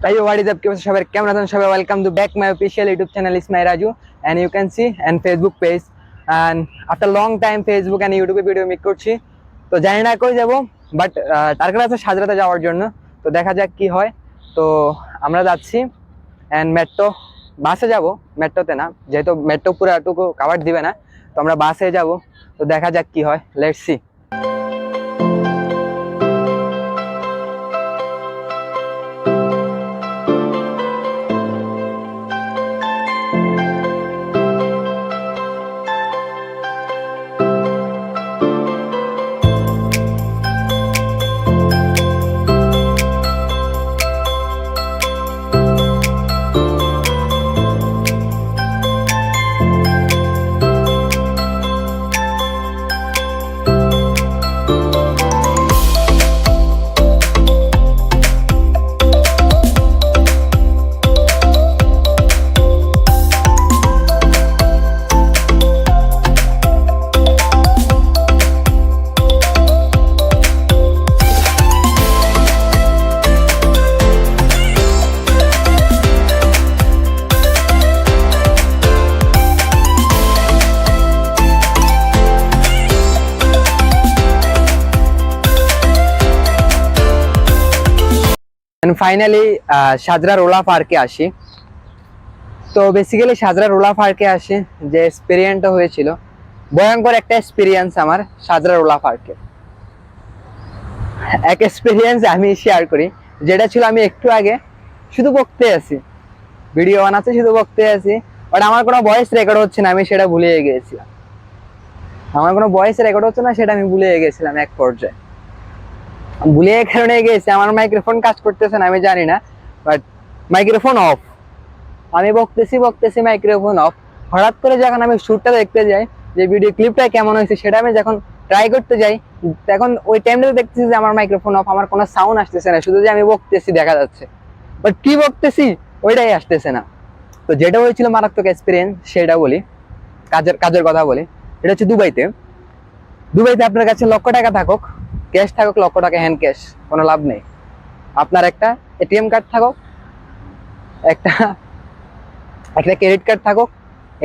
Hey, what is up? Welcome to back my official YouTube channel Ismail Raju, and you can see and Facebook page. And after long time Facebook and YouTube video make করছি তো জানি না কই যাব but target আছে সাজরাতে যাওয়ার জন্য। তো দেখা যাক কি হয়। তো আমরা যাচ্ছি এন্ড মেট্রো বাসে যাব, মেট্রোতে না, যেহেতু মেট্রো পুরোটুকু কভার দিবে না, তো আমরা বাসে যাব। তো দেখা যাক কি হয়, লেটস সি। ফাইনালি সাজরা রোলা পার্কে আসি। তো বেসিক্যালি সাজরা রোলা পার্কে আসি, যে এক্সপেরিয়েন্সটা হয়েছিল, ভয়ঙ্কর একটা এক্সপিরিয়েন্স আমার সাজরা রোলা পার্কে। এক এক্সপিরিয়েন্স আমি শেয়ার করি, যেটা ছিল আমি একটু আগে শুধু বকতে আছি, ভিডিও বানাচ্ছি, শুধু বকতে আছি, বাট আমার কোনো ভয়েস রেকর্ড হচ্ছে না, আমি সেটা ভুলে গিয়েছিলাম। আমার কোনো ভয়েস রেকর্ড হচ্ছে না, সেটা আমি ভুলে গেছিলাম। এক পর্যায়ে ভুলে কারণে গেছি, আমার মাইক্রোফোন কাজ করতেছে না আমি জানি না, বাট মাইক্রোফোন অফ। আমি বকতেছি মাইক্রোফোন অফ। হঠাৎ করে যখন আমি শুটটা দেখতে যাই, যে ভিডিও ক্লিপটা কেমন হয়েছে, সেটা আমি যখন ট্রাই করতে যাই, তখন ওই টাইমটাতে দেখতেছি যে আমার মাইক্রোফোন অফ, আমার কোনো সাউন্ড আসতেছে না, শুধু যে আমি বকতেছি দেখা যাচ্ছে, বাট কি বকতেছি ওইটাই আসতেছে না। তো যেটা হয়েছিল মারাত্মক এক্সপিরিয়েন্স, সেটা বলি, কাজের কথা বলি। এটা হচ্ছে দুবাইতে আপনার কাছে লক্ষ টাকা থাকুক, ক্যাশ থাকুক, লক্ষ টাকা হ্যান্ড ক্যাশ, কোনো লাভ নেই। আপনার একটা এটিএম কার্ড থাকুক, একটা ক্রেডিট কার্ড থাকুক,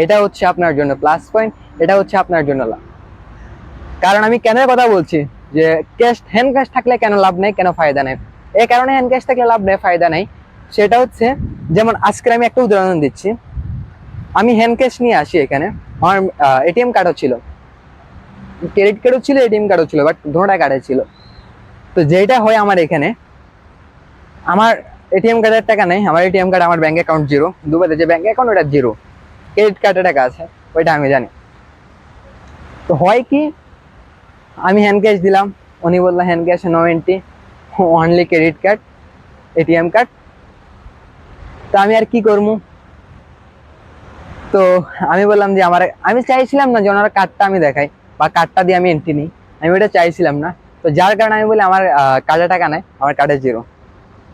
এটা হচ্ছে আপনার জন্য প্লাস পয়েন্ট, এটা হচ্ছে আপনার জন্য লাভ। কারণ আমি কেন কথা বলছি, যে হ্যান্ড ক্যাশ থাকলে কেন লাভ নেই, কেন ফায়দা নেই, এই কারণে হ্যান্ড ক্যাশ থাকলে লাভ নেই, ফায়দা নেই। সেটা হচ্ছে, যেমন আজকে আমি একটা উদাহরণ দিচ্ছি। আমি হ্যান্ড ক্যাশ নিয়ে আসি এখানে, আমার এটিএম কার্ডও ছিল, ক্রেডিট কার্ডও ছিল, এটিএম কার্ডও ছিল, বাট দুটোটা কার্ডে ছিল। তো যেটা হয় আমার এখানে, আমার এটিএম কার্ডের টাকা নেই, আমার এটিএম কার্ড, আমার ব্যাংক অ্যাকাউন্ট জিরো। দুবাইতে যে ব্যাংক অ্যাকাউন্ট ওটা জিরো, ক্রেডিট কার্ডের টাকা আছে ওইটা আমি জানি। তো হয় কি, আমি হ্যান্ড ক্যাশ দিলাম, উনি বললো hand cash no entry, only credit card, ATM card. তো আমি আর কি করবো, তো আমি বললাম যে আমি চাইছিলাম না যে ওনার কার্ডটা আমি দেখাই বা কার্ডটা দিয়ে আমি এন্ট্রি নিই, আমি ওটা চাইছিলাম না। তো যার কারণে আমি বলি আমার কার্ডে টাকা নাই, আমার কার্ডে জিরো।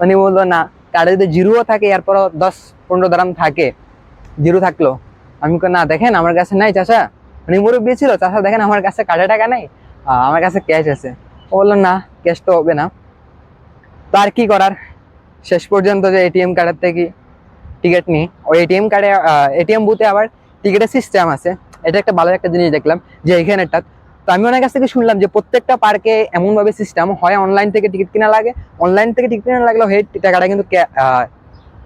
উনি বললো না, কার্ডে যদি জিরোও থাকে, এরপরও 10-15 দারাম থাকে, জিরো থাকলো। আমি না, দেখেন আমার কাছে নাই চাচা, উনি মুরব্বী ছিল, চাচা দেখেন আমার কাছে কার্ডে টাকা নেই, আমার কাছে ক্যাশ আছে। ও বললো না, ক্যাশ তো হবে না। তো আর কি করার, শেষ পর্যন্ত যে এটিএম কার্ডের থেকে টিকিট নিই, ওই এটিএম কার্ডে এটিএম বুথে আবার টিকিটের সিস্টেম আছে। এটা একটা ভালো একটা জিনিস দেখলাম যে এখানেটা। তো আমি ওনার কাছ থেকে শুনলাম যে প্রত্যেকটা পার্কে এমনভাবে সিস্টেম হয়, অনলাইন থেকে টিকিট কিনা লাগে, অনলাইন থেকে টিকিট কিনা লাগলেও সেই টাকাটা কিন্তু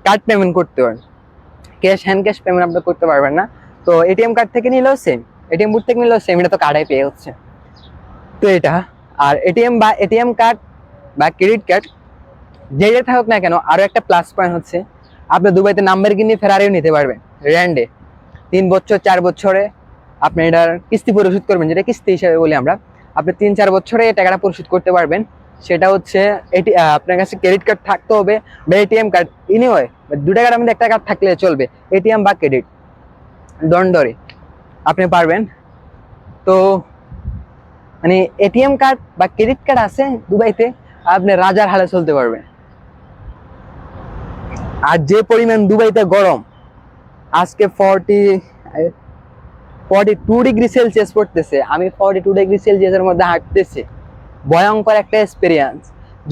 কার্ড পেমেন্ট করতে হয়, হ্যান্ড ক্যাশ পেমেন্ট আপনি করতে পারবেন না। তো এটিএম কার্ড থেকে নিলেও সেম, এটিএম বুথ থেকে নিলেও সেম, এটা তো কার্ডে পে হচ্ছে। তো এটা, আর এটিএম কার্ড বা ক্রেডিট কার্ড যেটা থাকুক না কেন, আরো একটা প্লাস পয়েন্ট হচ্ছে, আপনি দুবাইতে নাম্বার কিনে ফেরারিও নিতে পারবেন র্যান্ডে। 3 বছর 4 বছরে আপনি এটার কিস্তি পরিশোধ করবেন, যেটা কিস্তি হিসাবে বলি আমরা। আপনি 3-4 বছরে এই টাকাটা পরিশোধ করতে পারবেন। সেটা হচ্ছে আপনার কাছে ক্রেডিট কার্ড থাকতে হবে বা এটিএম কার্ড, এনিওয়ে দুটা কার্ডের মধ্যে একটা কার্ড থাকলে চলবে, এটিএম বা ক্রেডিট, দণ্ডরে আপনি পারবেন। তো মানে এটিএম কার্ড বা ক্রেডিট কার্ড আছে দুবাইতে, আপনি রাজার হালে চলতে পারবেন। আর যে পরিমাণ দুবাইতে গরম, আজকে 42 ডিগ্রি সেলসিয়াস পড়তেছে, আমি 42 ডিগ্রি সেলসিয়াসের মধ্যে হাঁটতেছি, ভয়ঙ্কর একটা এক্সপিরিয়েন্স।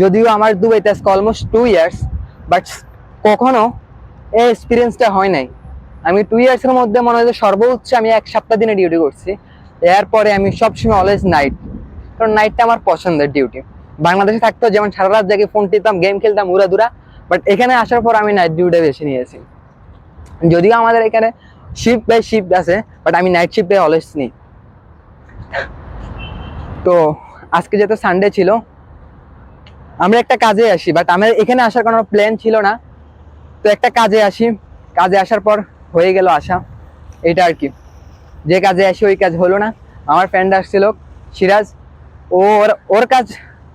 যদিও আমার দুবাইতে আজকে অলমোস্ট 2 ইয়ার্স, বাট কখনো এই এক্সপিরিয়েন্সটা হয় নাই। আমি 2 ইয়ার্সের মধ্যে মনে হয় যে সর্বোচ্চ আমি 1 সপ্তাহ দিনে ডিউটি করছি। এরপরে আমি সবসময় অলওয়েজ নাইট, কারণ নাইটটা আমার পছন্দের ডিউটি। বাংলাদেশে থাকতো যেমন সারা রাত জাগে ফোন টিপতাম, গেম খেলতাম, উড়াদুরা, বাট এখানে আসার পর আমি নাইট ডিউটি বেছে নিয়েছি। যদিও আমাদের এখানে শিফট বাই শিফট আছে, বাট আমি নাইট শিফটে অলওয়েজ নিই। তো আজকে যেহেতু সানডে ছিল, আমরা একটা কাজে আসি, বাট আমার এখানে আসার কোনো প্ল্যান ছিল না। তো একটা কাজে আসি, কাজে আসার পর হয়ে গেল আসা, এটা আর কি। যে কাজে আসি ওই কাজ হলো না। আমার ফ্রেন্ড আসছিল সিরাজ, ওর কাজ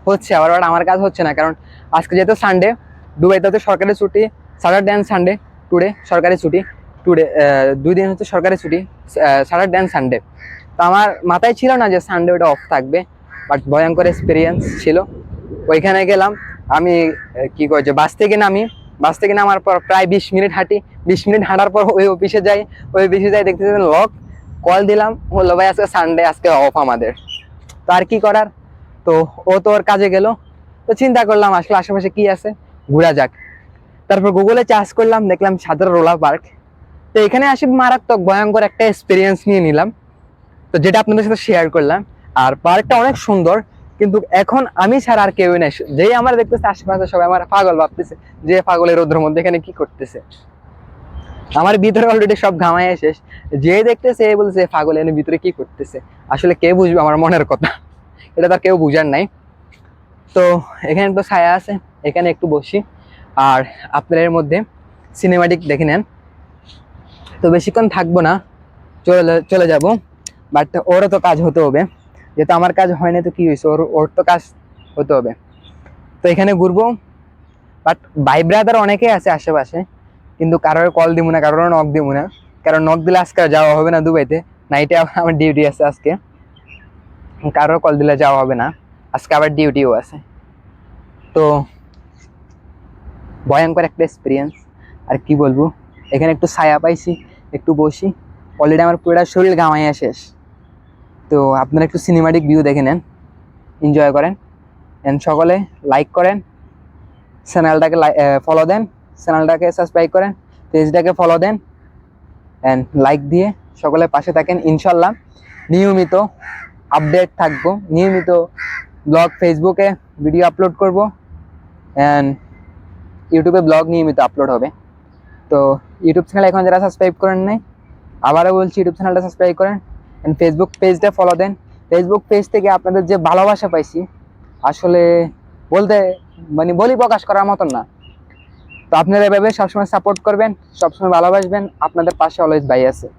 হচ্ছে, আবার আমার কাজ হচ্ছে না, কারণ আজকে যেহেতু সানডে, দুবাইতে হচ্ছে সরকারি ছুটি, স্যাটারডে অ্যান্ড সানডে, টুডে সরকারি ছুটি, টুডে 2 দিন হচ্ছে সরকারি ছুটি, স্যাটারডে অ্যান্ড সানডে। তো আমার মাথায় ছিল না যে সানডে ওটা অফ থাকবে, বাট ভয়ঙ্কর এক্সপিরিয়েন্স ছিল। ওইখানে গেলাম আমি, কি করছে, বাস থেকে নামার পর প্রায় 20 মিনিট হাঁটি। 20 মিনিট হাঁটার পর ওই অফিসে যাই, দেখতেছি লক। কল দিলাম, বললো ভাই আজকে সানডে, আজকে অফ আমাদের। তো আর কি করার, তো ও তো ওর কাজে গেল। তো চিন্তা করলাম আসলে আশেপাশে কি আছে, ঘোরা যাক। তারপর গুগলে চার্জ করলাম, দেখলাম সাদরা রোলার পার্ক। তো এখানে আসি মারাত্মক ভয়ঙ্কর একটা এক্সপিরিয়েন্স নিয়ে নিলাম, তো যেটা আপনাদের সাথে শেয়ার করলাম। আর পার্কটা অনেক সুন্দর, কিন্তু এখন আমি ছাড়া আর কেউ নাই। যেই আমার দেখতেছে আশেপাশে সবাই আমার পাগল ভাবতেছে, যে পাগলের রোদ্রের মধ্যে এখানে কি করতেছে। আমার ভিতরে অলরেডি সব ঘামায় শেষ, যে দেখতেছে এ বলছে পাগল এনে ভিতরে কি করতেছে। আসলে কে বুঝবে আমার মনের কথা, এটা তো কেউ বুঝার নাই। তো এখানে তো ছায়া আছে, এখানে একটু বসি, আর আপনাদের মধ্যে সিনেমাটিক দেখে নেন। তো বেশিক্ষণ থাকবো না, চলে যাব। বাট ওরও তো কাজ হতে হবে, যেহেতু আমার কাজ হয় না তো কি হয়েছে, ওর তো কাজ হতে হবে। তো এখানে ঘুরবো, বাট ভাই ব্রাদার অনেকেই আছে আশেপাশে, কিন্তু কারোর কল দিব না, কারোর নক দিব না, কারণ নক দিলে আজকে যাওয়া হবে না দুবাইতে। নাইটে আমার ডিউটি আছে আজকে, কারোর কল দিলে যাওয়া হবে না, আজকে আবার ডিউটিও আছে। তো ভয়ঙ্কর একটা এক্সপিরিয়েন্স, আর কি বলবো। এখানে একটু ছায়া পাইছি, একটু বসি, অলরেডি আমার পুরোটা শরীর ঘামাইয়া শেষ। তো আপনারা একটু সিনেমাটিক ভিউ দেখে নেন, এনজয় করেন, এন্ড সকলে লাইক করেন, চ্যানেলটাকে ফলো দেন, চ্যানেলটাকে সাবস্ক্রাইব করেন, পেজটাকে ফলো দেন, অ্যান্ড লাইক দিয়ে সকলে পাশে থাকেন। ইনশাল্লাহ নিয়মিত আপডেট থাকবো, নিয়মিত ব্লগ, ফেসবুকে ভিডিও আপলোড করব, অ্যান্ড ইউটিউবে ব্লগ নিয়মিত আপলোড হবে। তো ইউটিউব চ্যানেল এখন যারা সাবস্ক্রাইব করেন নাই, আবারও বলছি ইউটিউব চ্যানেলটা সাবস্ক্রাইব করেন, অ্যান্ড ফেসবুক পেজটা ফলো দেন। ফেসবুক পেজ থেকে আপনাদের যে ভালোবাসা পাইছি, আসলে বলতে বলি প্রকাশ করার মতন না। তো আপনারা এভাবে সবসময় সাপোর্ট করবেন, সবসময় ভালোবাসবেন, আপনাদের পাশে অলওয়েজ ভাই আছে।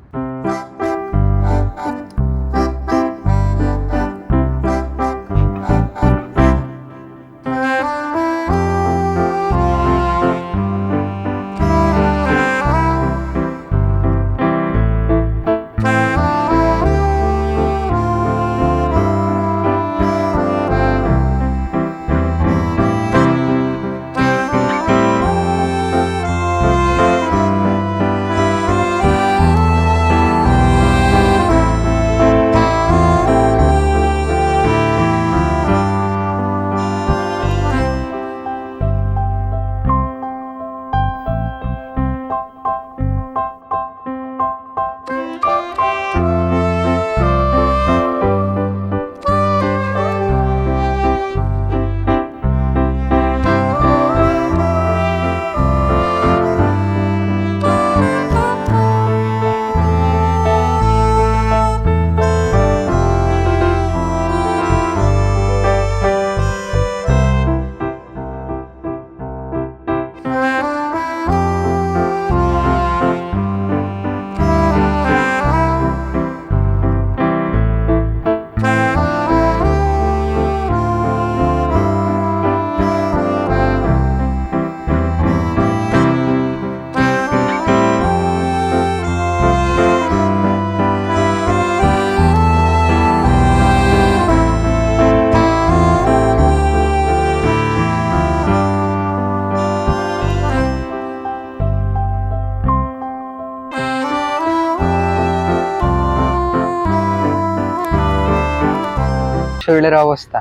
শরীরের অবস্থা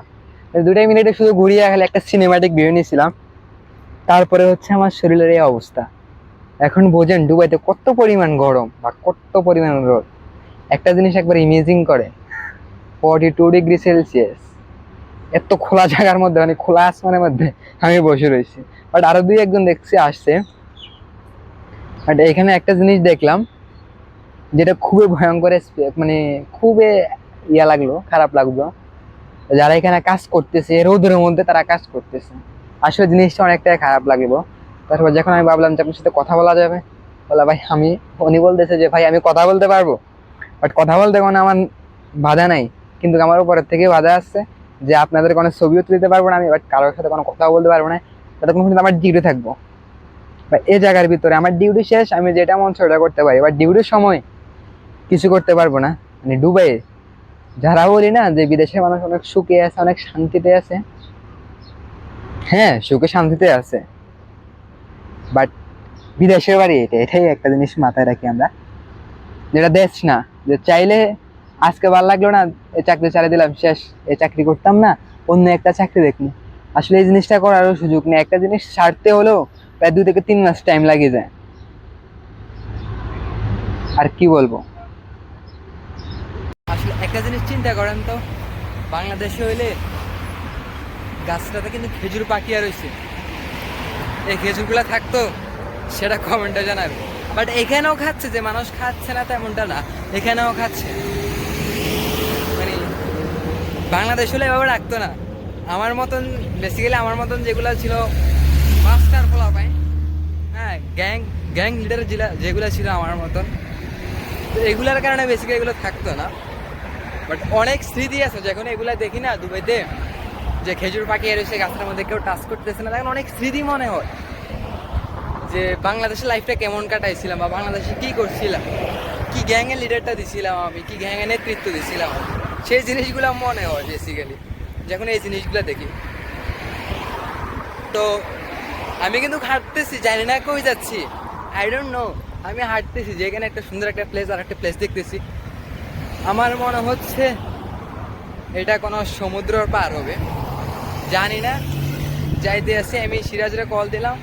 2 মিনিটে শুধু ঘুরিয়ে খালি একটা সিনেমাটিক ভিউ নিয়েছিলাম। তারপরে হচ্ছে আমার শরীরের এই অবস্থা। এখন বোঝেন দুবাইতে কত পরিমাণ গরম বা কত পরিমাণ রোদ। একটা জিনিস একবার ইমেজিং করে, 42°C, এত খোলা জায়গার মধ্যে, মানে খোলা আসমানের মধ্যে আমি বসে রয়েছি। বাট আরো দুই একজন দেখছি আসছে। বাট এখানে একটা জিনিস দেখলাম যেটা খুবই ভয়ঙ্কর, মানে খুবই লাগলো, খারাপ লাগলো। যারা এখানে কাজ করতেছে রোদের মধ্যে, তারা কাজ করতেছে, আসলে জিনিসটা অনেকটাই খারাপ লাগলো। তারপর যখন আমি ভাবলাম যে আপনার সাথে কথা বলা যাবে, বলা ভাই আমি, উনি বলতেছে যে ভাই আমি কথা বলতে পারবো, বাট কথা বলতে কোনো আমার বাধা নাই, কিন্তু আমার উপরের থেকে বাধা আসছে যে আপনাদের কোনো ছবিও তুলতে পারবো না আমি, বাট কারোর সাথে কোনো কথা বলতে পারবো না, ততক্ষণ কিন্তু আমার ডিউটি থাকবো। বা এই জায়গার ভিতরে আমার ডিউটি শেষ, আমি যেটা মন সেটা করতে পারি, বাট ডিউটির সময় কিছু করতে পারবো না। মানে দুবাইয়ে যারা বলি না যে বিদেশের মানুষ অনেক সুখে আছে, অনেক শান্তিতে আছে, হ্যাঁ সুখে শান্তিতে আছে, বাট বিদেশের বাড়ি এটাই একটা জিনিস মাথায় রাখি আমরা, যেটা দেশ না, যে চাইলে আজকে ভালো লাগলো না এই চাকরি চালিয়ে দিলাম, শেষ, এই চাকরি করতাম না, অন্য একটা চাকরি দেখনি। আসলে এই জিনিসটা করারও সুযোগ নেই। একটা জিনিস ছাড়তে হলেও প্রায় 2 থেকে 3 মাস টাইম লাগিয়ে যায়। আর কি বলবো, আসলে একটা জিনিস চিন্তা করেন তো, বাংলাদেশে হইলে গাছটাতে কিন্তু খেজুর পাকিয়া রয়েছে, এই খেজুরগুলা থাকতো, সেটা কমেন্টে জানাবে। বাট এখানেও খাচ্ছে, যে মানুষ খাচ্ছে না তেমনটা না, এখানেও খাচ্ছে। মানে বাংলাদেশ হলে এভাবে রাখতো না। আমার মতন বেসিক্যালি, আমার মতন যেগুলো ছিল মাস্টার ফলা পাই, হ্যাঁ গ্যাং গ্যাং লিডার যেগুলো ছিল আমার মতন, তো এগুলার কারণে বেসিক্যালি এগুলো থাকতো না। বাট অনেক স্মৃতি আছে যখন এগুলা দেখি না দুবাইতে, যে খেজুর পাখি রয়েছে গাছের মধ্যে, কেউ টাচ করতেছে না, তখন অনেক স্মৃতি মনে হয় যে বাংলাদেশের লাইফটা কেমন কাটাইছিলাম, বা বাংলাদেশে কি করছিলাম, কি গ্যাংয়ের লিডারটা দিছিলাম আমি, কি গ্যাংয়ের নেতৃত্ব দিছিলাম, সেই জিনিসগুলো মনে হয় বেসিক্যালি যখন এই জিনিসগুলো দেখি। তো আমি কিন্তু হাঁটতেছি, জানি না কই যাচ্ছি, আই ডোন্ট নো, আমি হাঁটতেছি, যেখানে একটা সুন্দর একটা প্লেস আর একটা প্লেস দেখতেছি, আমার মনে হচ্ছে এটা কোনো সমুদ্রের পার হবে, জানি না। যাইতে আসি, আমি সিরাজরে কল দিলাম,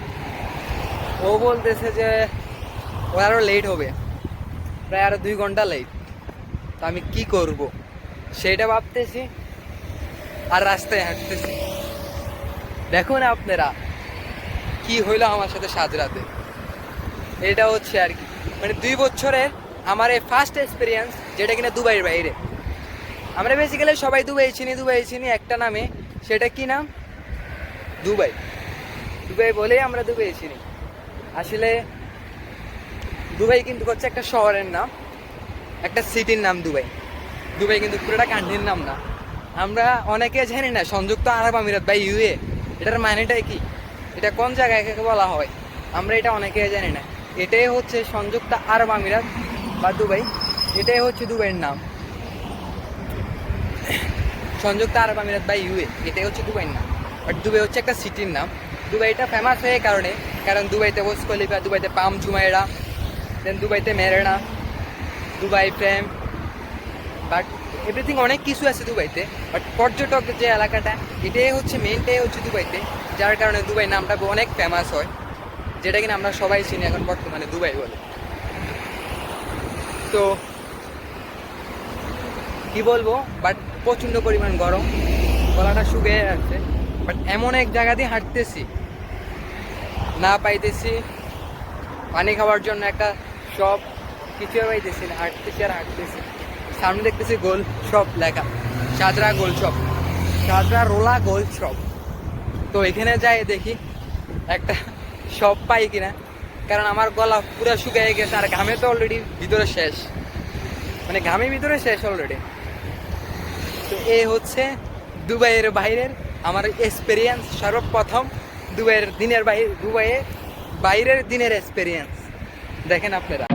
ও বলতেছে যে ও আরো লেট হবে, প্রায় আরো 2 ঘন্টা লেট। তো আমি কি করব সেটা ভাবতেছি আর রাস্তায় হাঁটতেছি। দেখুন আপনারা কি হইলো আমার সাথে সাজরাতে, এটা হচ্ছে আর কি, মানে 2 বছরের আমার এই ফার্স্ট এক্সপিরিয়েন্স, যেটা কিনা দুবাইয়ের বাইরে। আমরা বেসিক্যালি সবাই দুবাই চিনি একটা নামে, সেটা কি নাম, দুবাই। দুবাই বলেই আমরা দুবাই চিনি। আসলে দুবাই কিন্তু হচ্ছে একটা শহরের নাম, একটা সিটির নাম দুবাই। দুবাই কিন্তু পুরোটা কান্ট্রির নাম না। আমরা অনেকে জানি না সংযুক্ত আরব আমিরাত বা ইউএ, এটার মানেটাই কি, এটা কোন জায়গায় বলা হয়, আমরা এটা অনেকে জানি না। এটাই হচ্ছে সংযুক্ত আরব আমিরাত বা দুবাই, এটাই হচ্ছে দুবাইয়ের নাম। সংযুক্ত আরব আমিরাত বা ইউএ, এটাই হচ্ছে দুবাইয়ের নাম। বাট দুবাই হচ্ছে একটা সিটির নাম। দুবাইটা ফেমাস হয়ে কারণে, কারণ দুবাইতে বুর্জ খলিফা, দুবাইতে পাম জুমাইরা, দেন দুবাইতে মেরেনা, দুবাই প্রেম, বাট এভরিথিং অনেক কিছু আছে দুবাইতে। বাট পর্যটক যে এলাকাটা, এটাই হচ্ছে মেনটাই হচ্ছে দুবাইতে, যার কারণে দুবাই নামটা অনেক ফেমাস হয়, যেটা কিনা আমরা সবাই চিনি এখন বর্তমানে দুবাই বলে। তো কি বলবো, বাট প্রচণ্ড পরিমাণ গরম, গলাটা শুকিয়ে যাচ্ছে। বাট এমন এক জায়গা দিয়ে হাঁটতেছি, না পাইতেছি পানি খাওয়ার জন্য একটা শপ, কিছু পাইতেছি না, হাঁটতেছি আর হাঁটতেছি। সামনে দেখতেছি গোল শপ লেখা, সাজরা গোল শপ, সাজরা রোলা গোল শপ। তো এখানে যাই দেখি একটা শপ পাই কিনা, কারণ আমার গলা পুরো শুকিয়ে গেছে, আর ঘামে তো অলরেডি ভিতরে শেষ, মানে ঘামে ভিতরে শেষ অলরেডি। তো এই হচ্ছে দুবাইয়ের বাইরের আমার এক্সপিরিয়েন্স, সর্বপ্রথম দুবাইয়ের দিনের বাইরে, দুবাইয়ের বাইরের দিনের এক্সপিরিয়েন্স দেখেন আপনারা।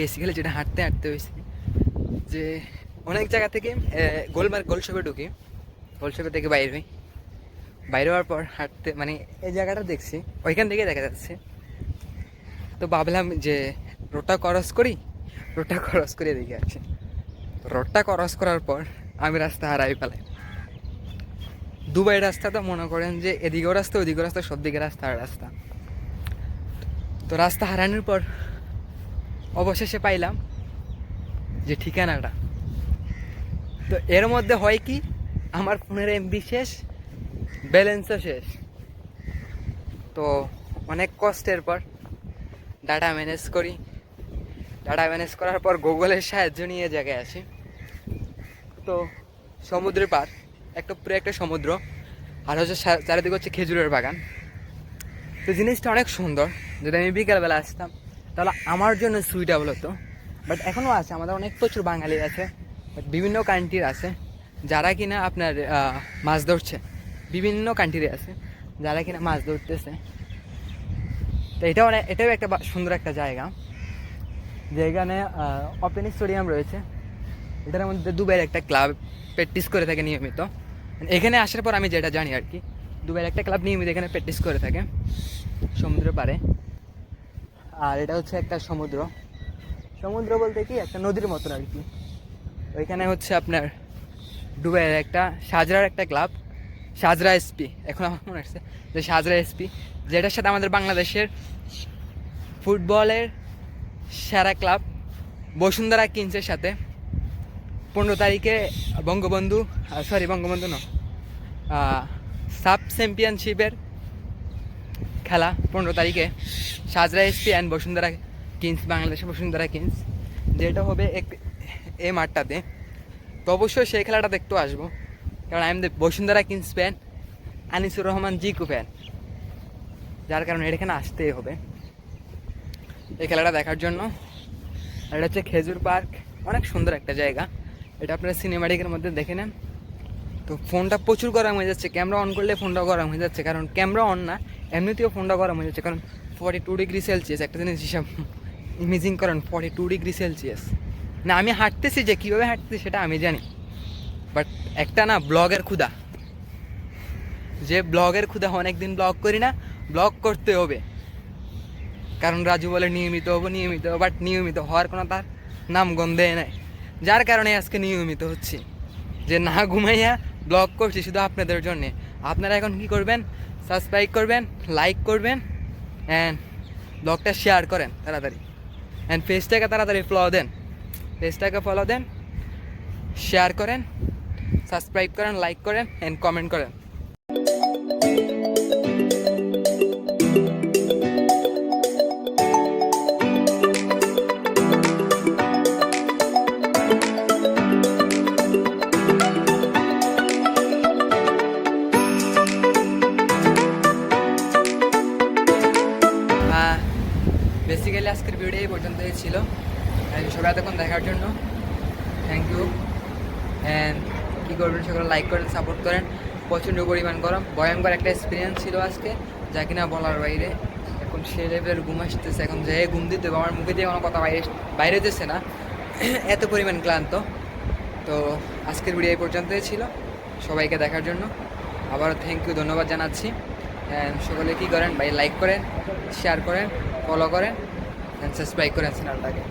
বেসিক্যালি যেটা হাঁটতে হাঁটতে হয়েছে যে অনেক জায়গা থেকে গোলশপে ঢুকি, গোলশপে থেকে বাইরে হই, বাইরে হওয়ার পর হাঁটতে মানে এই জায়গাটা দেখছি, ওইখান থেকে দেখা যাচ্ছে। তো ভাবলাম যে রোডটা ক্রস করি, রোডটা ক্রস করে দেখে আসি। রোডটা ক্রস করার পর আমি রাস্তা হারাই ফেলাই। দুবাই রাস্তা তো মনে করেন যে এদিকেও রাস্তা ওদিকেও রাস্তা, সব দিকে রাস্তা আর রাস্তা। তো রাস্তা হারানোর পর অবশেষে পাইলাম যে ঠিকানাটা। তো এর মধ্যে হয় কি, আমার ফোনের এমবি শেষ, ব্যালেন্সও শেষ। তো অনেক কষ্টের পর ডাটা ম্যানেজ করি, ডাটা ম্যানেজ করার পর গুগলের সাহায্য নিয়ে জায়গায় আসি। তো সমুদ্রের পার, পুরো একটা সমুদ্র, আর হচ্ছে চারিদিকে হচ্ছে খেজুরের বাগান। তো জিনিসটা অনেক সুন্দর। যদি আমি বিকালবেলা আসতাম তাহলে আমার জন্য সুইটেবল হতো। বাট এখনও আছে, আমাদের অনেক প্রচুর বাঙালি আছে, বাট বিভিন্ন কান্ট্রির আছে যারা কিনা আপনার মাছ ধরছে, বিভিন্ন কান্ট্রি আছে যারা কিনা মাছ ধরতেছে। তো এটাও একটা সুন্দর একটা জায়গা, যেখানে ওপেন স্টেডিয়াম রয়েছে। এটার মধ্যে দুবাইয়ের একটা ক্লাব প্র্যাকটিস করে থাকে নিয়মিত। এখানে আসার পর আমি যেটা জানি আর কি, দুবাইয়ের একটা ক্লাব নিয়মিত এখানে প্র্যাকটিস করে থাকে সমুদ্র পাড়ে। আর এটা হচ্ছে একটা সমুদ্র, সমুদ্র বলতে কি একটা নদীর মতন আর কি। ওইখানে হচ্ছে আপনার দুবাইয়ের একটা সাজরার একটা ক্লাব, সাজরা এসপি, এখন আমার মনে হচ্ছে যে সাজরা এসপি, যেটার সাথে আমাদের বাংলাদেশের ফুটবলের সেরা ক্লাব বসুন্ধরা কিংসের সাথে 15 তারিখে বঙ্গবন্ধু না, সাব চ্যাম্পিয়নশিপের খেলা 15 তারিখে সাজরা এসপি অ্যান্ড বসুন্ধরা কিংস, বাংলাদেশের বসুন্ধরা কিংস, যেটা হবে এই মাঠটাতে। তো অবশ্যই সেই খেলাটা দেখতেও আসবো, কারণ আমি Bashundhara Kings fan, Anisur Rahman Jiku fan, যার কারণে এখানে আসতেই হবে এই খেলাটা দেখার জন্য। আর এটা হচ্ছে খেজুর পার্ক, অনেক সুন্দর একটা জায়গা। এটা আপনারা সিনেমাটিকের মধ্যে দেখে নেন। তো ফোনটা প্রচুর গরম হয়ে যাচ্ছে, ক্যামেরা অন করলে ফোনটা গরম হয়ে যাচ্ছে, কারণ ক্যামেরা অন না এমনিতেও ফোনটা গরম হয়ে যাচ্ছে, কারণ 42 ডিগ্রি সেলসিয়াস। একটা জিনিস হিসাব ইমেজিং করেন, 42 ডিগ্রি সেলসিয়াস। না আমি হাঁটতেছি, যে কীভাবে হাঁটতেছি সেটা আমি জানি, বাট একটা না ব্লগের ক্ষুধা, যে ব্লগের ক্ষুধা, অনেকদিন ব্লগ করি না, ব্লগ করতে হবে। কারণ রাজু বলে নিয়মিত হবো, বাট নিয়মিত হওয়ার কোনো তার নাম গন্ধে নাই, যার কারণে আজকে নিয়মিত হচ্ছি, যে না ঘুমাইয়া ব্লগ করছি শুধু আপনাদের জন্যে। আপনারা এখন কি করবেন, সাবস্ক্রাইব করবেন, লাইক করবেন, অ্যান্ড ব্লগটা শেয়ার করেন তাড়াতাড়ি, অ্যান্ড পেজটাকে তাড়াতাড়ি ফলো দেন, শেয়ার করেন, সাবস্ক্রাইব করেন, লাইক করেন, অ্যান্ড কমেন্ট করেন। বেসিক্যালি আজকের ভিডিও এই পর্যন্তই ছিল। সবাই এতক্ষণ দেখার জন্য থ্যাংক ইউ। অ্যান্ড কী করবেন, সকলে লাইক করেন, সাপোর্ট করেন। প্রচণ্ড পরিমাণ গরম, ভয়ঙ্কর একটা এক্সপিরিয়েন্স ছিল আজকে, যা কিনা বলার বাইরে। এখন সে লেভেলের ঘুম আসতেছে, এখন যেয়ে ঘুম দিতে হবে, আমার মুখে দিয়ে কোনো কথা বাইরে যেছে না, এত পরিমাণ ক্লান্ত। তো আজকের ভিডিও এই পর্যন্তই ছিল। সবাইকে দেখার জন্য আবারও থ্যাংক ইউ, ধন্যবাদ জানাচ্ছি। অ্যান্ড সকলে কী করেন ভাই, লাইক করেন, শেয়ার করেন, ফলো করেন, অ্যান্ড সাবস্ক্রাইব করেন চ্যানেলটাকে।